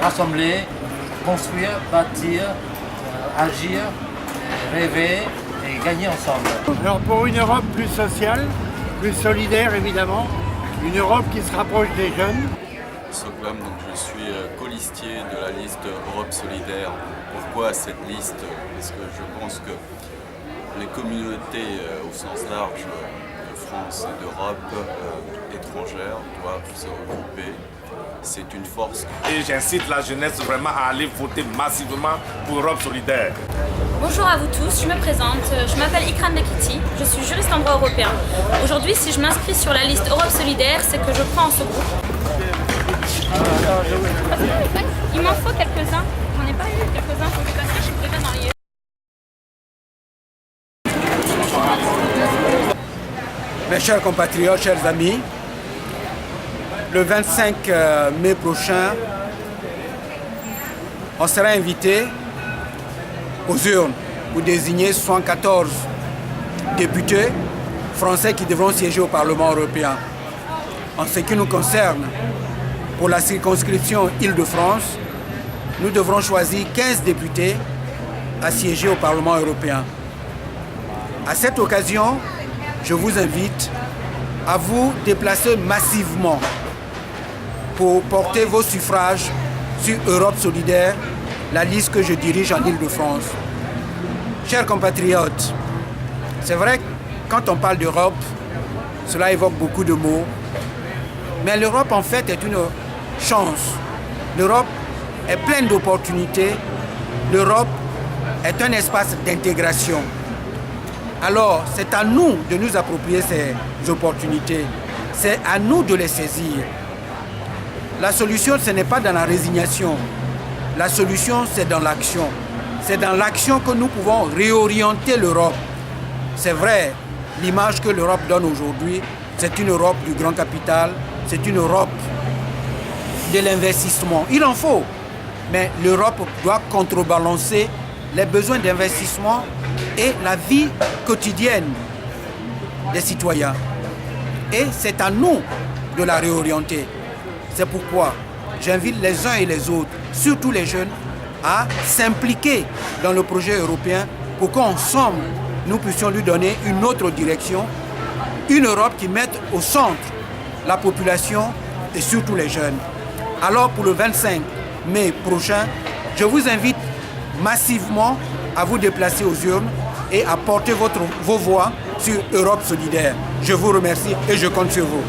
rassembler, construire, bâtir, agir, rêver et gagner ensemble. Alors pour une Europe plus sociale, plus solidaire évidemment, une Europe qui se rapproche des jeunes. Soglam, donc je suis colistier de la liste Europe Solidaire. Pourquoi cette liste? Parce que je pense que les communautés au sens large de France et d'Europe étrangères doivent se regrouper. C'est une force. Et j'incite la jeunesse vraiment à aller voter massivement pour Europe Solidaire. Bonjour à vous tous, je me présente, je m'appelle Ikran Nakiti, je suis juriste en droit européen. Aujourd'hui, si je m'inscris sur la liste Europe Solidaire, c'est que je crois en ce groupe. Il m'en faut quelques-uns, j'en ai pas eu quelques-uns pour dépasser, je suis déjà dans les... Mes chers compatriotes, chers amis, le 25 mai prochain, on sera invité aux urnes pour désigner 74 députés français qui devront siéger au Parlement européen. En ce qui nous concerne, pour la circonscription Île-de-France, nous devrons choisir 15 députés à siéger au Parlement européen. À cette occasion, je vous invite à vous déplacer massivement pour porter vos suffrages sur Europe Solidaire, la liste que je dirige en Île-de-France. Chers compatriotes, c'est vrai que quand on parle d'Europe, cela évoque beaucoup de mots, mais l'Europe en fait est une chance. L'Europe est pleine d'opportunités. L'Europe est un espace d'intégration. Alors, c'est à nous de nous approprier ces opportunités. C'est à nous de les saisir. La solution, ce n'est pas dans la résignation. La solution, c'est dans l'action. C'est dans l'action que nous pouvons réorienter l'Europe. C'est vrai, l'image que l'Europe donne aujourd'hui, c'est une Europe du grand capital, c'est une Europe de l'investissement. Il en faut, mais l'Europe doit contrebalancer les besoins d'investissement et la vie quotidienne des citoyens. Et c'est à nous de la réorienter. C'est pourquoi j'invite les uns et les autres, surtout les jeunes, à s'impliquer dans le projet européen pour qu'ensemble, nous puissions lui donner une autre direction, une Europe qui mette au centre la population et surtout les jeunes. Alors pour le 25 mai prochain, je vous invite massivement à vous déplacer aux urnes et à porter vos voix sur Europe Solidaire. Je vous remercie et je compte sur vous.